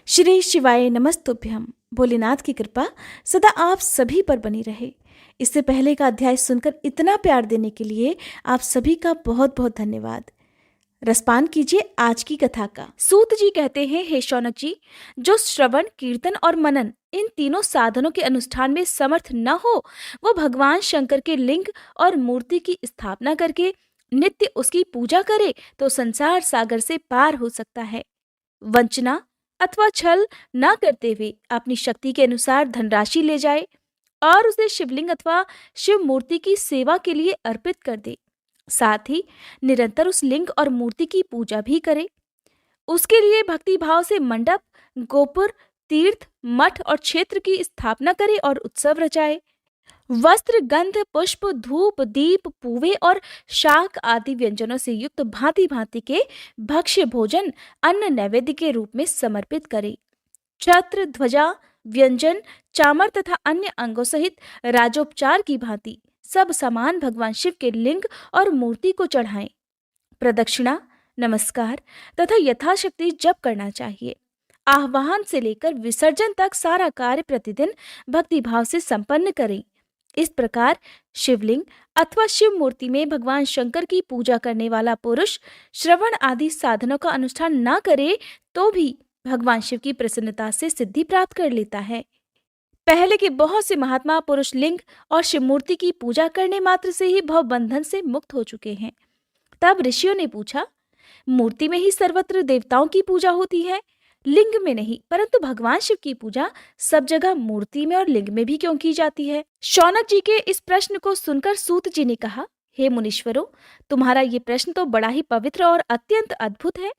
श्री शिवाय नमस्तुभ्यम। भोलेनाथ की कृपा सदा आप सभी पर बनी रहे। इससे पहले का अध्याय सुनकर इतना प्यार देने के लिए आप सभी का बहुत बहुत धन्यवाद। रसपान कीजिए आज की कथा का। सूत जी कहते हैं, हे शौनक जी, जो श्रवण, कीर्तन और मनन इन तीनों साधनों के अनुष्ठान में समर्थ न हो, वो भगवान शंकर के लिंग और मूर्ति की स्थापना करके नित्य उसकी पूजा करे तो संसार सागर से पार हो सकता है। वंचना अथवा छल न करते हुए अपनी शक्ति के अनुसार धनराशि ले जाए और उसे शिवलिंग अथवा शिव मूर्ति की सेवा के लिए अर्पित कर दे। साथ ही निरंतर उस लिंग और मूर्ति की पूजा भी करे। उसके लिए भक्ति भाव से मंडप, गोपुर, तीर्थ, मठ और क्षेत्र की स्थापना करे और उत्सव रचाए। वस्त्र, गंध, पुष्प, धूप, दीप, पूवे और शाक आदि व्यंजनों से युक्त भांति भांति के भक्ष्य भोजन अन्न नैवेद्य के रूप में समर्पित करे। छत्र, ध्वजा, व्यंजन, चामर तथा अन्य अंगों सहित राजोपचार की भांति सब सामान भगवान शिव के लिंग और मूर्ति को चढ़ाएं। प्रदक्षिणा, नमस्कार तथा यथाशक्ति जप करना चाहिए। आह्वान से लेकर विसर्जन तक सारा कार्य प्रतिदिन भक्तिभाव से संपन्न करें। इस प्रकार शिवलिंग अथवा शिव मूर्ति में भगवान शंकर की पूजा करने वाला पुरुष श्रवण आदि साधनों का अनुष्ठान न करे तो भी भगवान शिव की प्रसन्नता से सिद्धि प्राप्त कर लेता है। पहले के बहुत से महात्मा पुरुष लिंग और शिव मूर्ति की पूजा करने मात्र से ही भव बंधन से मुक्त हो चुके हैं। तब ऋषियों ने पूछा, मूर्ति में ही सर्वत्र देवताओं की पूजा होती है, लिंग में नहीं, परंतु भगवान शिव की पूजा सब जगह मूर्ति में और लिंग में भी क्यों की जाती है? शौनक जी के इस प्रश्न को सुनकर सूत जी ने कहा, हे मुनीश्वरों, तुम्हारा ये प्रश्न तो बड़ा ही पवित्र और अत्यंत अद्भुत है।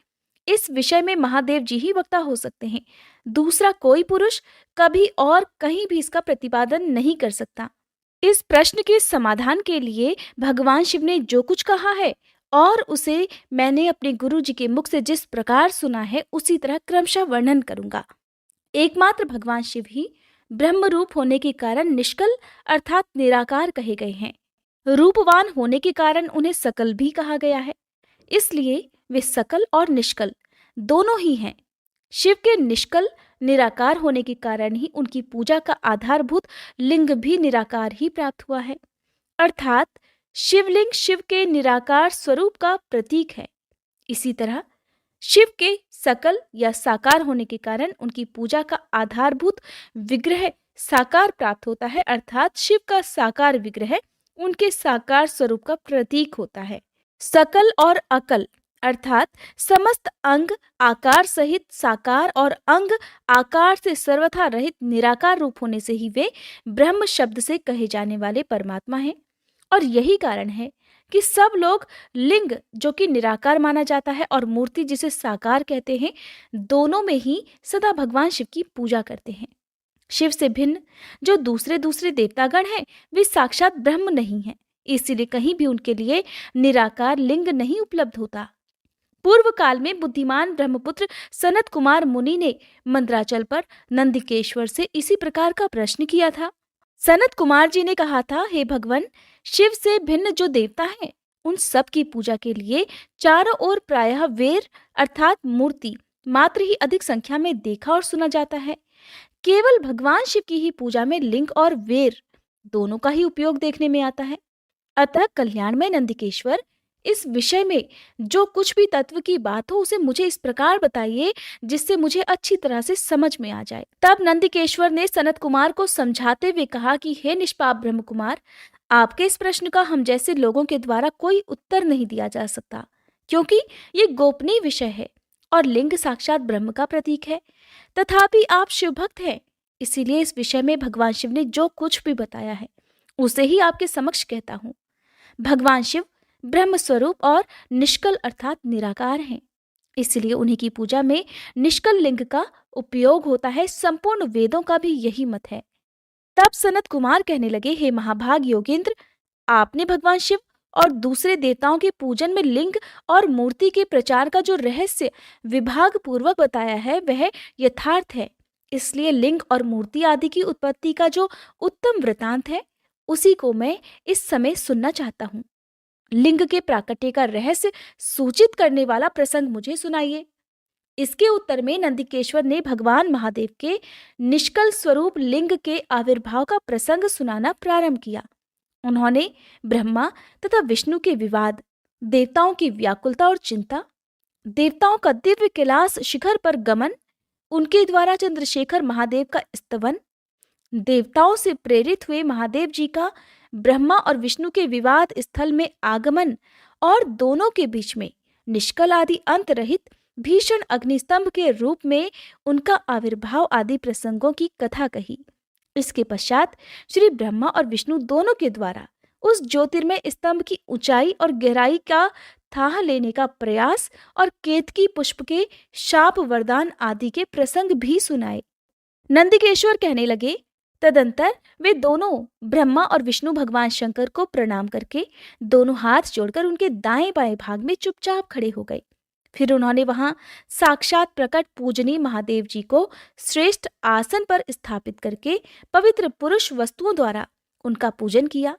इस विषय में महादेव जी ही वक्ता हो सकते हैं। दूसरा कोई पुरुष कभी और कहीं भी इसका प्रतिपादन नहीं कर सकता। इस प्रश्न के समाधान के लिए भगवान शिव ने जो कुछ कहा है और उसे मैंने अपने गुरु जी के मुख से जिस प्रकार सुना है उसी तरह क्रमशः वर्णन करूंगा। एकमात्र भगवान शिव ही ब्रह्म रूप होने के कारण निष्कल अर्थात निराकार कहे गए हैं। रूपवान होने के कारण उन्हें सकल भी कहा गया है। इसलिए वे सकल और निष्कल दोनों ही हैं। शिव के निष्कल निराकार होने के कारण ही उनकी पूजा का आधारभूत लिंग भी निराकार ही प्राप्त हुआ है, अर्थात शिवलिंग शिव के निराकार स्वरूप का प्रतीक है। इसी तरह शिव के सकल या साकार होने के कारण उनकी पूजा का आधारभूत विग्रह साकार प्राप्त होता है, अर्थात शिव का साकार विग्रह उनके साकार स्वरूप का प्रतीक होता है। सकल और अकल अर्थात समस्त अंग आकार सहित साकार और अंग आकार से सर्वथा रहित निराकार रूप होने से ही वे ब्रह्म शब्द से कहे जाने वाले परमात्मा हैं। और यही कारण है कि सब लोग लिंग जो कि निराकार माना जाता है और मूर्ति जिसे साकार कहते हैं, दोनों में ही सदा भगवान शिव की पूजा करते हैं। शिव से भिन्न जो दूसरे दूसरे देवतागण हैं, वे साक्षात ब्रह्म नहीं हैं। इसीलिए कहीं भी उनके लिए निराकार लिंग नहीं उपलब्ध होता। पूर्व काल में बुद्धिमान ब्रह्मपुत्र सनत कुमार मुनि ने मंदराचल पर नंदिकेश्वर से इसी प्रकार का प्रश्न किया था। सनत कुमार जी ने कहा था, हे भगवान, शिव से भिन्न जो देवता हैं, उन सब की पूजा के लिए चारों ओर प्रायः वेर अर्थात मूर्ति मात्र ही अधिक संख्या में देखा और सुना जाता है। केवल भगवान शिव की ही पूजा में लिंग और वेर दोनों का ही उपयोग देखने में आता है। अतः कल्याणमय नंदिकेश्वर, इस विषय में जो कुछ भी तत्व की बात हो उसे मुझे इस प्रकार बताइए जिससे मुझे अच्छी तरह से समझ में आ जाए। तब नंदिकेश्वर ने सनत कुमार को समझाते हुए कहा कि हे निष्पाप ब्रह्म कुमार, आपके इस प्रश्न का हम जैसे लोगों के द्वारा कोई उत्तर नहीं दिया जा सकता, क्योंकि ये गोपनीय विषय है और लिंग साक्षात ब्रह्म का प्रतीक है। तथापि आप शिव भक्त हैं, इसीलिए इस विषय में भगवान शिव ने जो कुछ भी बताया है उसे ही आपके समक्ष कहता हूँ। भगवान शिव ब्रह्म स्वरूप और निष्कल अर्थात निराकार हैं, इसलिए उन्हीं की पूजा में निष्कल लिंग का उपयोग होता है। संपूर्ण वेदों का भी यही मत है। तब सनत कुमार कहने लगे, हे महाभाग योगेंद्र, आपने भगवान शिव और दूसरे देवताओं के पूजन में लिंग और मूर्ति के प्रचार का जो रहस्य विभाग पूर्वक बताया है वह यथार्थ है। इसलिए लिंग और मूर्ति आदि की उत्पत्ति का जो उत्तम वृतांत है उसी को मैं इस समय सुनना चाहता हूँ। लिंग के प्राकट्य का रहस्य सूचित करने वाला प्रसंग मुझे सुनाइए। इसके उत्तर में नंदिकेश्वर ने भगवान महादेव के निष्कल स्वरूप लिंग के आविर्भाव का प्रसंग सुनाना प्रारंभ किया। उन्होंने ब्रह्मा तथा विष्णु के विवाद, देवताओं की व्याकुलता और चिंता, देवताओं का दिव्य कैलाश शिखर पर गमन, उनके द्वारा चंद्रशेखर महादेव का स्तवन, देवताओं से प्रेरित हुए महादेव जी का ब्रह्मा और विष्णु के विवाद स्थल में आगमन और दोनों के बीच में निष्कल आदि अंत रहित भीषण अग्निस्तंभ के रूप में उनका आविर्भाव आदि प्रसंगों की कथा कही। इसके पश्चात श्री ब्रह्मा और विष्णु दोनों के द्वारा उस ज्योतिर्मय स्तंभ की ऊंचाई और गहराई का थाह लेने का प्रयास और केतकी पुष्प के शाप वरदान आदि के प्रसंग भी सुनाए। नंदिकेश्वर कहने लगे, तदंतर वे दोनों ब्रह्मा और विष्णु भगवान शंकर को प्रणाम करके दोनों हाथ जोड़कर उनके दाएं बाएं भाग में चुपचाप खड़े हो गए। फिर उन्होंने वहां साक्षात प्रकट पूजनीय महादेव जी को श्रेष्ठ आसन पर स्थापित करके पवित्र पुरुष वस्तुओं द्वारा उनका पूजन किया।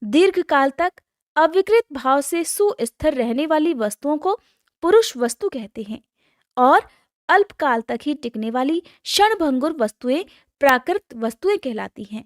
दीर्घ काल तक अविकृत भाव से सुस्थिर रहने वाली वस्तुओं को पुरुष वस्तु कहते हैं और अल्पकाल तक ही टिकने वाली क्षणभंगुर वस्तुएं प्राकृत वस्तुएं कहलाती हैं।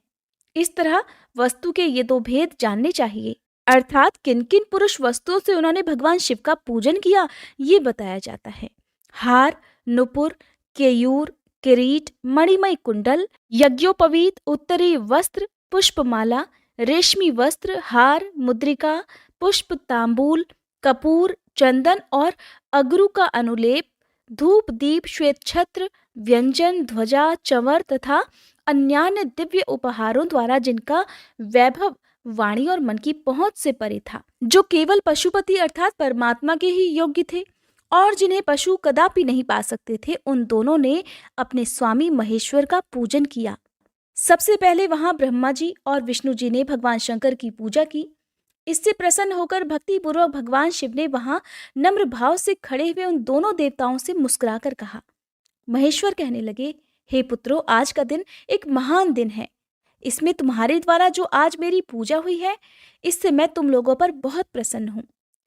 इस तरह वस्तु के ये दो भेद जानने चाहिए, अर्थात किन किन पुरुष वस्तुओं से उन्होंने भगवान शिव का पूजन किया ये बताया जाता है। हार, नुपुर, केयूर, किरीट, मणिमय कुंडल, यज्ञोपवीत, उत्तरी वस्त्र, पुष्पमाला, रेशमी वस्त्र, हार, मुद्रिका, पुष्प, तांबूल, कपूर, चंदन और अगरू का अनुलेप, धूप, दीप, श्वेत छत्र, व्यंजन, ध्वजा, चंवर तथा अन्यान्य दिव्य उपहारों द्वारा जिनका वैभव वाणी और मन की पहुंच से परे था, जो केवल पशुपति अर्थात परमात्मा के ही योग्य थे और जिन्हें पशु कदापि नहीं पा सकते थे, उन दोनों ने अपने स्वामी महेश्वर का पूजन किया। सबसे पहले वहां ब्रह्मा जी और विष्णु जी ने भगवान शंकर की पूजा की। इससे प्रसन्न होकर भक्ति पूर्वक भगवान शिव ने वहां नम्र भाव से खड़े हुए उन दोनों देवताओं से मुस्कुराकर कहा। महेश्वर कहने लगे, हे पुत्रों, आज का दिन एक महान दिन है। इसमें तुम्हारे द्वारा जो आज मेरी पूजा हुई है, इससे मैं तुम लोगों पर बहुत प्रसन्न हूं।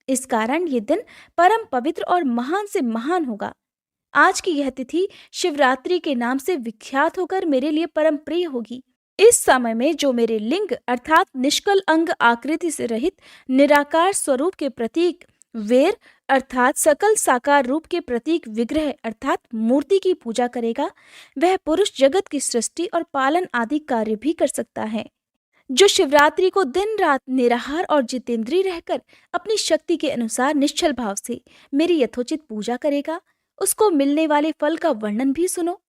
इस कारण ये दिन परम पवित्र और महान से महान होगा। आज की यह तिथि शिवरात्रि के नाम से विख्यात होकर मेरे लिए परम प्रिय होगी। इस समय में जो मेरे लिंग अर्थात निष्कल अंग आकृति से रहित निराकार स्वरूप के प्रतीक वेर अर्थात सकल साकार रूप के प्रतीक विग्रह अर्थात मूर्ति की पूजा करेगा, वह पुरुष जगत की सृष्टि और पालन आदि कार्य भी कर सकता है। जो शिवरात्रि को दिन रात निराहार और जितेंद्रिय रहकर अपनी शक्ति के अनुसार निश्चल भाव से मेरी यथोचित पूजा करेगा, उसको मिलने वाले फल का वर्णन भी सुनो।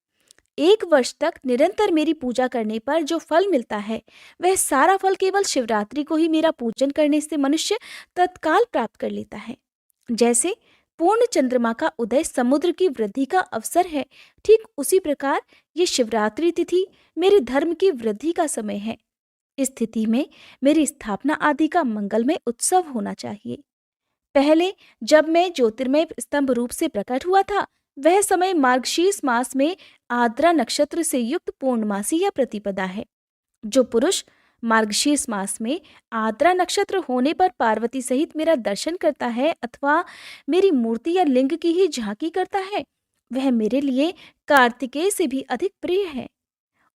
1 वर्ष तक निरंतर मेरी पूजा करने पर जो फल मिलता है, वह सारा फल केवल शिवरात्रि को ही मेरा पूजन करने से मनुष्य तत्काल प्राप्त कर लेता है। जैसे पूर्ण चंद्रमा का उदय समुद्र की वृद्धि का अवसर है, ठीक उसी प्रकार ये शिवरात्रि तिथि मेरे धर्म की वृद्धि का समय है। इस तिथि में मेरी स्थापना आदि का मंगलमय उत्सव होना चाहिए। पहले जब मैं ज्योतिर्मय स्तंभ रूप से प्रकट हुआ था, वह समय मार्गशीर्ष मास में आद्रा नक्षत्र से युक्त पूर्णमासी या प्रतिपदा है। जो पुरुष मार्गशीर्ष मास में आद्रा नक्षत्र होने पर पार्वती सहित मेरा दर्शन करता है अथवा मेरी मूर्ति या लिंग की ही झांकी करता है, वह मेरे लिए कार्तिकेय से भी अधिक प्रिय है।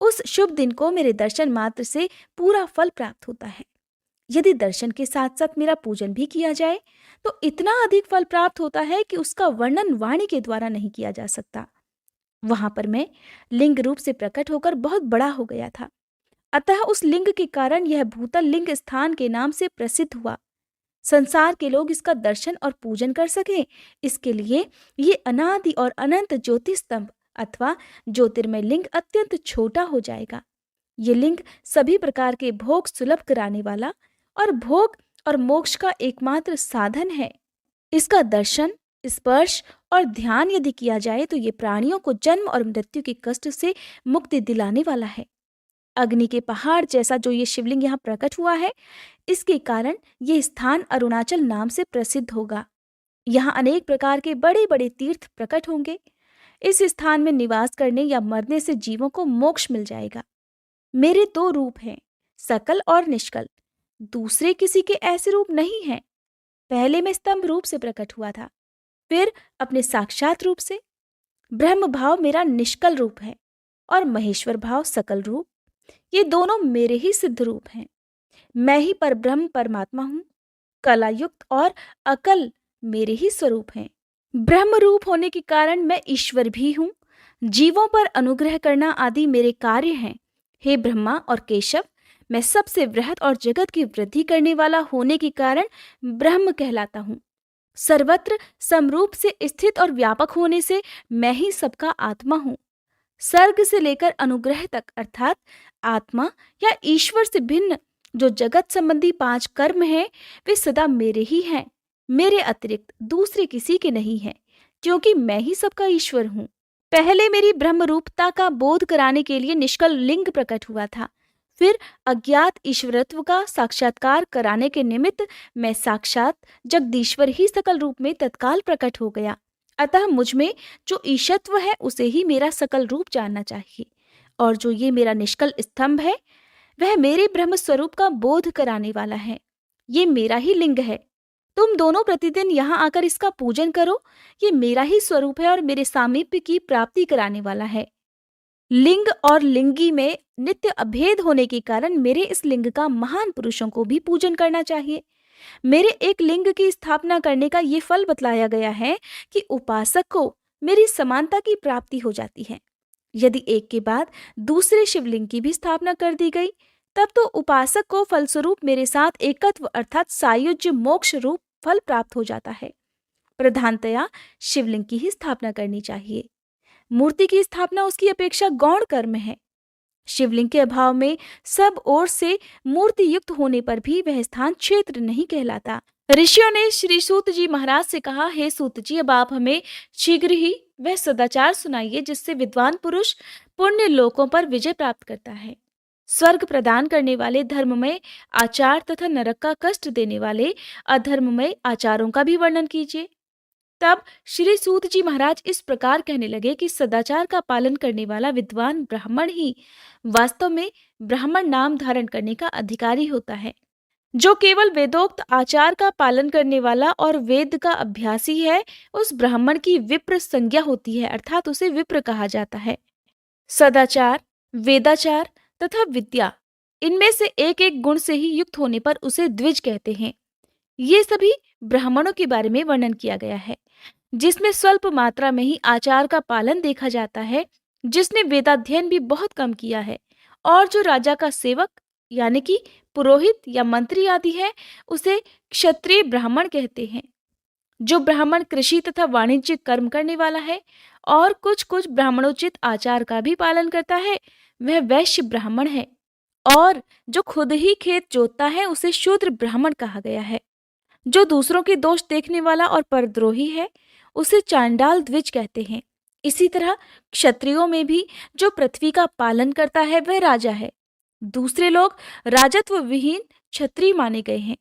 उस शुभ दिन को मेरे दर्शन मात्र से पूरा फल प्राप्त होता है। यदि दर्शन के साथ साथ मेरा पूजन भी किया जाए तो इतना अधिक फल प्राप्त होता है कि उसका वर्णन वाणी के द्वारा नहीं किया जा सकता। वहां पर मैं लिंग रूप से प्रकट होकर बहुत बड़ा हो गया था, अतः उस लिंग के कारण यह भूतल लिंग स्थान के नाम से प्रसिद्ध हुआ। संसार के लोग इसका दर्शन और पूजन कर सके, इसके लिए ये अनादि और अनंत ज्योति स्तंभ अथवा ज्योतिर्मय लिंग अत्यंत छोटा हो जाएगा। ये लिंग सभी प्रकार के भोग सुलभ कराने वाला और भोग और मोक्ष का एकमात्र साधन है। इसका दर्शन, स्पर्श और ध्यान यदि किया जाए तो ये प्राणियों को जन्म और मृत्यु के कष्ट से मुक्ति दिलाने वाला है। अग्नि के पहाड़ जैसा जो ये शिवलिंग यहाँ प्रकट हुआ है, इसके कारण ये स्थान अरुणाचल नाम से प्रसिद्ध होगा। यहाँ अनेक प्रकार के बड़े बड़े तीर्थ प्रकट होंगे। इस स्थान में निवास करने या मरने से जीवों को मोक्ष मिल जाएगा। मेरे 2 रूप हैं, सकल और निष्कल। दूसरे किसी के ऐसे रूप नहीं हैं। पहले मैं स्तंभ रूप से प्रकट हुआ था, फिर अपने साक्षात रूप से, ब्रह्म भाव मेरा निष्कल रूप है और महेश्वर भाव सकल रूप। ये दोनों मेरे ही सिद्ध रूप हैं। मैं ही परब्रह्म परमात्मा हूँ। कलायुक्त और अकल मेरे ही स्वरूप हैं। ब्रह्म रूप होने के कारण मैं ईश्वर भी हूँ। जीवों पर अनुग्रह करना आदि मेरे कार्य हैं। हे ब्रह्मा और केशव, मैं सबसे वृहत और जगत की वृद्धि करने वाला होने के कारण ब्रह्म कहलाता हूँ। सर्वत्र समरूप से स्थित और व्यापक होने से मैं ही सबका आत्मा हूँ। सर्ग से लेकर अनुग्रह तक अर्थात आत्मा या ईश्वर से भिन्न जो जगत संबंधी 5 कर्म हैं, वे सदा मेरे ही हैं। मेरे अतिरिक्त दूसरे किसी के नहीं हैं, क्योंकि मैं ही सबका ईश्वर हूँ। पहले मेरी ब्रह्म रूपता का बोध कराने के लिए निष्कल लिंग प्रकट हुआ था। फिर अज्ञात ईश्वरत्व का साक्षात्कार कराने के निमित्त मैं साक्षात जगदीश्वर ही सकल रूप में तत्काल प्रकट हो गया। अतः मुझ में जो ईशत्व है उसे ही मेरा सकल रूप जानना चाहिए, और जो ये मेरा निष्कल स्तंभ है वह मेरे ब्रह्म स्वरूप का बोध कराने वाला है। ये मेरा ही लिंग है। तुम दोनों प्रतिदिन यहाँ आकर इसका पूजन करो। ये मेरा ही स्वरूप है और मेरे सामीप्य की प्राप्ति कराने वाला है। लिंग और लिंगी में नित्य अभेद होने के कारण मेरे इस लिंग का महान पुरुषों को भी पूजन करना चाहिए। मेरे एक लिंग की स्थापना करने का ये फल बतलाया गया है कि उपासक को मेरी समानता की प्राप्ति हो जाती है। यदि एक के बाद दूसरे शिवलिंग की भी स्थापना कर दी गई, तब तो उपासक को फलस्वरूप मेरे साथ एकत्व अर्थात सायुज्य मोक्ष रूप फल प्राप्त हो जाता है। प्रधानतया शिवलिंग की ही स्थापना करनी चाहिए। मूर्ति की स्थापना उसकी अपेक्षा गौण कर्म है। शिवलिंग के अभाव में सब ओर से मूर्ति युक्त होने पर भी वह स्थान क्षेत्र नहीं कहलाता। ऋषियों ने श्री सूत जी महाराज से कहा, हे सूत जी, अब आप हमें शीघ्र ही वह सदाचार सुनाइए जिससे विद्वान पुरुष पुण्य लोकों पर विजय प्राप्त करता है। स्वर्ग प्रदान करने वाले धर्ममय आचार तथा नरक का कष्ट देने वाले अधर्ममय आचारों का भी वर्णन कीजिए। तब श्री सूत जी महाराज इस प्रकार कहने लगे कि सदाचार का पालन करने वाला विद्वान ब्राह्मण ही वास्तव में ब्राह्मण नाम धारण करने का अधिकारी होता है। जो केवल वेदोक्त आचार का पालन करने वाला और वेद का अभ्यासी है, उस ब्राह्मण की विप्र संज्ञा होती है, अर्थात उसे विप्र कहा जाता है। सदाचार, वेदाचार तथा विद्या, इनमें से एक एक गुण से ही युक्त होने पर उसे द्विज कहते हैं। ये सभी ब्राह्मणों के बारे में वर्णन किया गया है, जिसमें स्वल्प मात्रा में ही आचार का पालन देखा जाता है, जिसने वेदाध्ययन भी बहुत कम किया है, और जो राजा का सेवक यानी कि पुरोहित या मंत्री आदि है, उसे क्षत्रिय ब्राह्मण कहते हैं। जो ब्राह्मण कृषि तथा वाणिज्य कर्म करने वाला है और कुछ कुछ ब्राह्मणोचित आचार का भी पालन करता है, वह वैश्य ब्राह्मण है। और जो खुद ही खेत जोतता है, उसे शूद्र ब्राह्मण कहा गया है। जो दूसरों के दोष देखने वाला और परद्रोही है, उसे चांडाल द्विज कहते हैं। इसी तरह क्षत्रियों में भी जो पृथ्वी का पालन करता है वह राजा है। दूसरे लोग राजत्व विहीन क्षत्रिय माने गए हैं।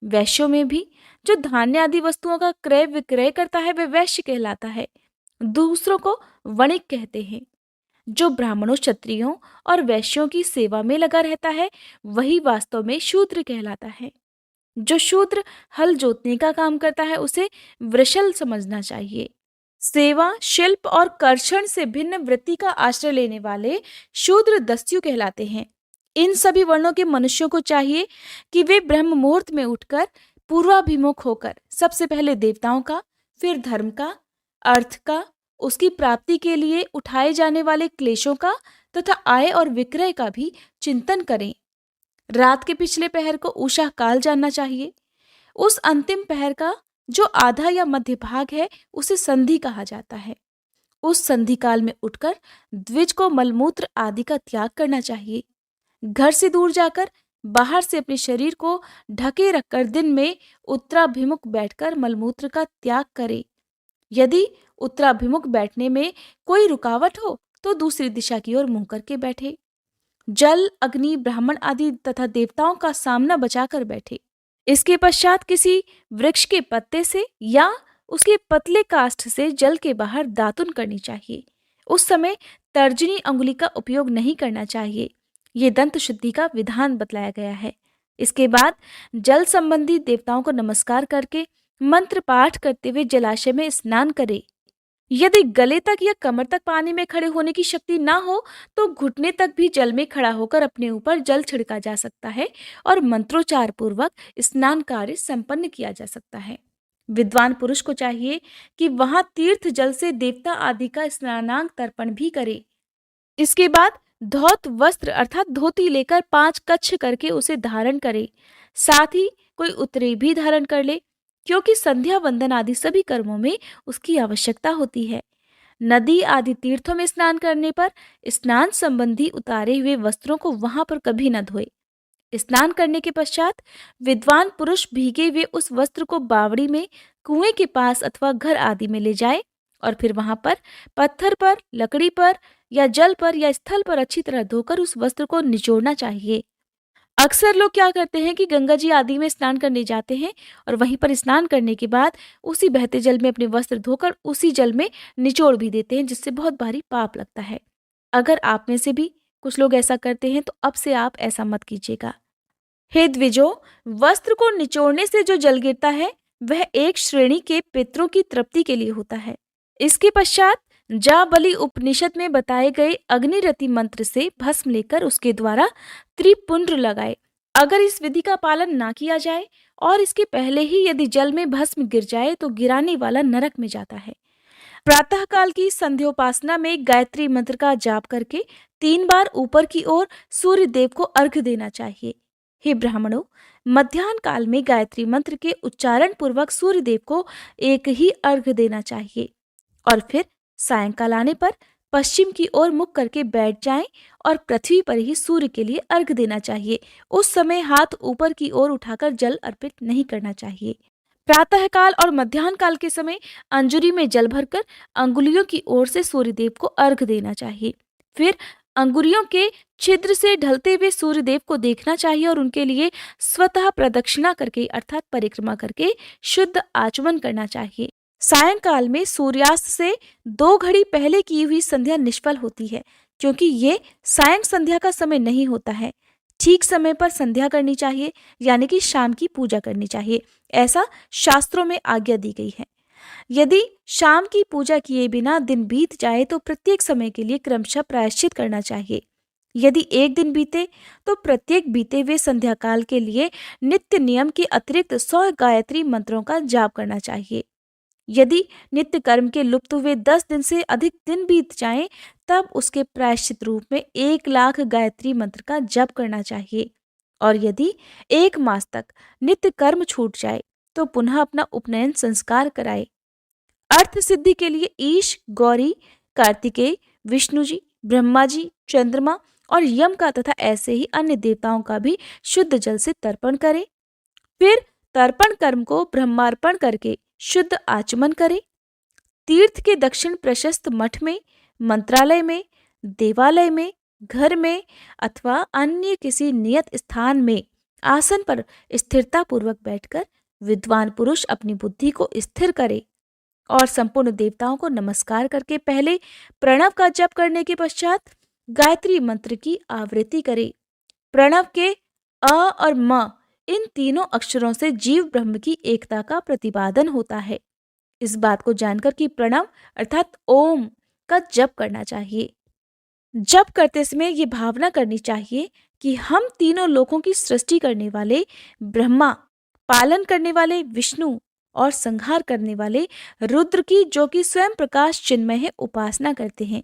वैश्यों में भी जो धान्य आदि वस्तुओं का क्रय विक्रय करता है वह वैश्य कहलाता है। दूसरों को वणिक कहते हैं। जो ब्राह्मणों, क्षत्रियों और वैश्यों की सेवा में लगा रहता है, वही वास्तव में शूद्र कहलाता है। जो शूद्र हल जोतने का काम करता है, उसे वृषल समझना चाहिए। सेवा, शिल्प और कर्षण से भिन्न वृत्ति का आश्रय लेने वाले शूद्र दस्यु कहलाते हैं। इन सभी वर्णों के मनुष्यों को चाहिए कि वे ब्रह्म मुहूर्त में उठकर पूर्वाभिमुख होकर सबसे पहले देवताओं का, फिर धर्म का, अर्थ का, उसकी प्राप्ति के लिए उठाए जाने वाले क्लेशों का तथा आय और विक्रय का भी चिंतन करें। रात के पिछले पहर को उषा काल जानना चाहिए। उस अंतिम पहर का जो आधा या मध्य भाग है, उसे संधि कहा जाता है। उस संधि काल में उठकर द्विज को मलमूत्र आदि का त्याग करना चाहिए। घर से दूर जाकर बाहर से अपने शरीर को ढके रखकर दिन में उत्तराभिमुख बैठकर मलमूत्र का त्याग करें। यदि उत्तराभिमुख बैठने में कोई रुकावट हो तो दूसरी दिशा की ओर मुंह करके बैठे। जल, अग्नि, ब्राह्मण आदि तथा देवताओं का सामना बचाकर बैठे। इसके पश्चात किसी वृक्ष के पत्ते से या उसके पतले काष्ठ से जल के बाहर दातुन करनी चाहिए। उस समय तर्जनी अंगुली का उपयोग नहीं करना चाहिए। ये दंत शुद्धि का विधान बतलाया गया है। इसके बाद जल संबंधी देवताओं को नमस्कार करके मंत्र पाठ करते हुए जलाशय में स्नान करें। यदि गले तक या कमर तक पानी में खड़े होने की शक्ति ना हो तो घुटने तक भी जल में खड़ा होकर अपने ऊपर जल छिड़का जा सकता है और मंत्रोच्चार पूर्वक स्नान कार्य संपन्न किया जा सकता है। विद्वान पुरुष को चाहिए कि वहां तीर्थ जल से देवता आदि का स्नानांग तर्पण भी करे। इसके बाद धौत वस्त्र अर्थात धोती लेकर 5 कच्छ करके उसे धारण करे। साथ ही कोई उत्तरे भी धारण कर ले, क्योंकि संध्या वंदन आदि सभी कर्मों में उसकी आवश्यकता होती है। नदी आदि तीर्थों में स्नान करने पर स्नान संबंधी उतारे हुए वस्त्रों को वहां पर कभी न धोए। स्नान करने के पश्चात विद्वान पुरुष भीगे हुए उस वस्त्र को बावड़ी में, कुएं के पास अथवा घर आदि में ले जाए और फिर वहां पर पत्थर पर, लकड़ी पर या जल पर या स्थल पर अच्छी तरह धोकर उस वस्त्र को निचोड़ना चाहिए। अक्सर लोग क्या करते हैं कि गंगा जी आदि में स्नान करने जाते हैं और वहीं पर स्नान करने के बाद उसी बहते जल में अपने वस्त्र धोकर उसी जल में निचोड़ भी देते हैं, जिससे बहुत भारी पाप लगता है। अगर आप में से भी कुछ लोग ऐसा करते हैं तो अब से आप ऐसा मत कीजिएगा। हे द्विजो, वस्त्र को निचोड़ने से जो जल गिरता है वह एक श्रेणी के पितरों की तृप्ति के लिए होता है। इसके पश्चात जाबली उपनिषद में बताए गए अग्निरति मंत्र से भस्म लेकर उसके द्वारा त्रिपुंड्र लगाए। अगर इस विधि का पालन ना किया जाए और इसके पहले ही यदि जल में भस्म गिर जाए तो गिराने वाला नरक में जाता है। प्रातःकाल की संध्योपासना में गायत्री मंत्र का जाप करके 3 बार ऊपर की ओर सूर्य देव को अर्घ्य देना चाहिए। हे ब्राह्मणों, मध्याह्न काल में गायत्री मंत्र के उच्चारण पूर्वक सूर्य देव को एक ही अर्घ्य देना चाहिए और फिर सायंकाल आने पर पश्चिम की ओर मुख करके बैठ जाएं और पृथ्वी पर ही सूर्य के लिए अर्घ्य देना चाहिए। उस समय हाथ ऊपर की ओर उठाकर जल अर्पित नहीं करना चाहिए। प्रातःकाल और मध्याह्न काल के समय अंजुरी में जल भरकर अंगुलियों की ओर से सूर्यदेव को अर्घ्य देना चाहिए। फिर अंगुलियों के छिद्र से ढलते हुए सूर्यदेव को देखना चाहिए और उनके लिए स्वतः प्रदक्षिणा करके अर्थात परिक्रमा करके शुद्ध आचमन करना चाहिए। सायंकाल में सूर्यास्त से 2 घड़ी पहले की हुई संध्या निष्फल होती है, क्योंकि ये सायं संध्या का समय नहीं होता है। ठीक समय पर संध्या करनी चाहिए, यानी कि शाम की पूजा करनी चाहिए। ऐसा शास्त्रों में आज्ञा दी गई है। यदि शाम की पूजा किए बिना दिन बीत जाए तो प्रत्येक समय के लिए क्रमशः प्रायश्चित करना चाहिए। यदि एक दिन बीते तो प्रत्येक बीते हुए संध्या काल के लिए नित्य नियम के अतिरिक्त 100 गायत्री मंत्रों का जाप करना चाहिए। यदि नित्य कर्म के लुप्त हुए 10 दिन से अधिक दिन बीत जाएं, तब उसके प्रायश्चित रूप में 1,00,000 गायत्री मंत्र का जप करना चाहिए। और यदि 1 मास तक नित्य कर्म छूट जाए तो पुनः अपना उपनयन संस्कार कराए। अर्थ सिद्धि के लिए ईश, गौरी, कार्तिकेय, विष्णु जी, ब्रह्मा जी, चंद्रमा और यम का तथा ऐसे ही अन्य देवताओं का भी शुद्ध जल से तर्पण करें। फिर तर्पण कर्म को ब्रह्मार्पण करके शुद्ध आचमन करें। तीर्थ के दक्षिण प्रशस्त मठ में, मंत्रालय में, देवालय में, घर में अथवा अन्य किसी नियत स्थान में आसन पर स्थिरता पूर्वक बैठकर विद्वान पुरुष अपनी बुद्धि को स्थिर करे और संपूर्ण देवताओं को नमस्कार करके पहले प्रणव का जप करने के पश्चात गायत्री मंत्र की आवृत्ति करे। प्रणव के अ और म इन तीनों अक्षरों से जीव ब्रह्म की एकता का प्रतिपादन होता है। इस बात को जानकर कि प्रणव अर्थात ओम का जप करना चाहिए। जप करते समय ये भावना करनी चाहिए कि हम तीनों लोकों की सृष्टि करने वाले ब्रह्मा, पालन करने वाले विष्णु और संहार करने वाले रुद्र की, जो कि स्वयं प्रकाश चिन्मय है, उपासना करते हैं।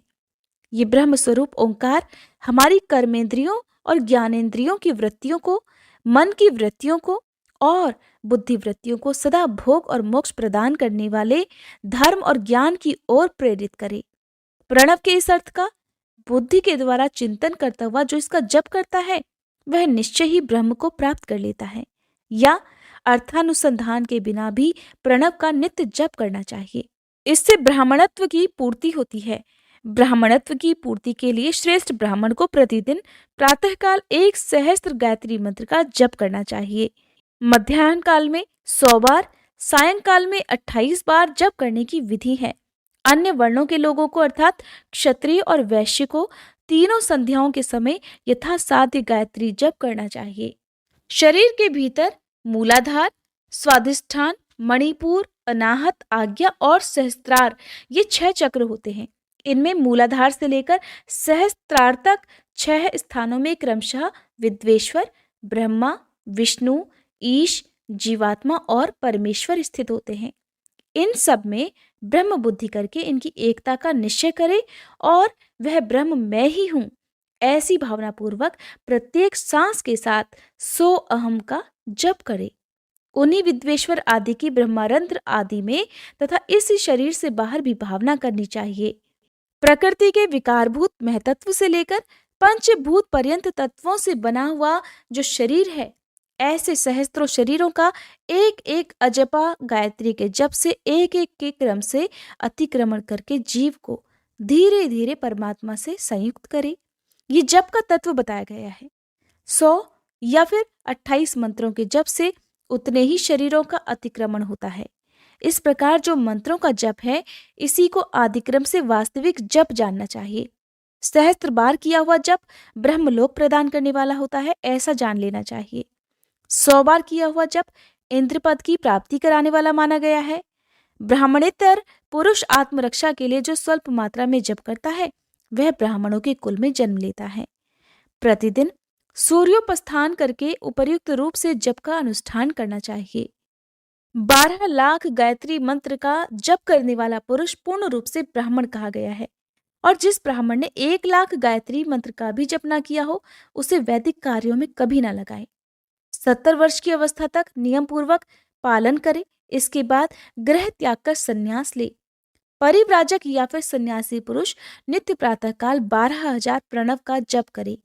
ये ब्रह्म स्वरूप ओंकार हमारी कर्मेंद्रियों और ज्ञानेंद्रियों की वृत्तियों को, मन की वृत्तियों को और बुद्धि वृत्तियों को सदा भोग और मोक्ष प्रदान करने वाले धर्म और ज्ञान की ओर प्रेरित करे। प्रणव के इस अर्थ का बुद्धि के द्वारा चिंतन करता हुआ जो इसका जप करता है वह निश्चय ही ब्रह्म को प्राप्त कर लेता है, या अर्थानुसंधान के बिना भी प्रणव का नित्य जप करना चाहिए। इससे ब्राह्मणत्व की पूर्ति होती है। ब्राह्मणत्व की पूर्ति के लिए श्रेष्ठ ब्राह्मण को प्रतिदिन प्रातःकाल 1 सहस्त्र गायत्री मंत्र का जप करना चाहिए। मध्याह्न काल में 100 बार, सायंकाल में 28 बार जप करने की विधि है। अन्य वर्णों के लोगों को अर्थात क्षत्रिय और वैश्य को तीनों संध्याओं के समय यथासाध्य गायत्री जप करना चाहिए। शरीर के भीतर मूलाधार, स्वादिष्ठान, मणिपुर, अनाहत, आज्ञा और सहस्त्रार, ये 6 चक्र होते हैं। इनमें मूलाधार से लेकर सहस्त्रार तक 6 स्थानों में क्रमशः विद्वेश्वर, ब्रह्मा, विष्णु, ईश, जीवात्मा और परमेश्वर स्थित होते हैं। इन सब में ब्रह्म बुद्धि करके इनकी एकता का निश्चय करे और वह ब्रह्म मैं ही हूं, ऐसी भावना पूर्वक प्रत्येक सांस के साथ सो अहम का जप करे। उन्हीं विद्वेश्वर आदि की ब्रह्मारंध्र आदि में तथा इस शरीर से बाहर भी भावना करनी चाहिए। प्रकृति के विकारभूत महतत्व से लेकर पंचभूत पर्यंत तत्वों से बना हुआ जो शरीर है, ऐसे सहस्त्रों शरीरों का एक एक अजपा गायत्री के जप से एक एक के क्रम से अतिक्रमण करके जीव को धीरे धीरे परमात्मा से संयुक्त करे। ये जप का तत्व बताया गया है। 100 या फिर 28 मंत्रों के जप से उतने ही शरीरों का अतिक्रमण होता है। इस प्रकार जो मंत्रों का जप है, इसी को आदिक्रम से वास्तविक जप जानना चाहिए। सहस्त्र बार किया हुआ जप ब्रह्मलोक प्रदान करने वाला होता है, ऐसा जान लेना चाहिए। 100 बार किया हुआ जप इंद्रपद की प्राप्ति कराने वाला माना गया है। ब्राह्मणेतर पुरुष आत्मरक्षा के लिए जो स्वल्प मात्रा में जप करता है, वह ब्राह्मणों के कुल में जन्म लेता है। प्रतिदिन सूर्योपस्थान करके उपर्युक्त रूप से जप का अनुष्ठान करना चाहिए। 12 लाख गायत्री मंत्र का जप करने वाला पुरुष पूर्ण रूप से ब्राह्मण कहा गया है। और जिस ब्राह्मण ने 1 लाख गायत्री मंत्र का भी जप ना किया हो, उसे वैदिक कार्यों में कभी ना लगाए। 70 वर्ष की अवस्था तक नियम पूर्वक पालन करे। इसके बाद गृह त्याग कर संन्यास ले। परिव्राजक या फिर सन्यासी पुरुष नित्य प्रातःकाल 12,000 प्रणव का जप करे।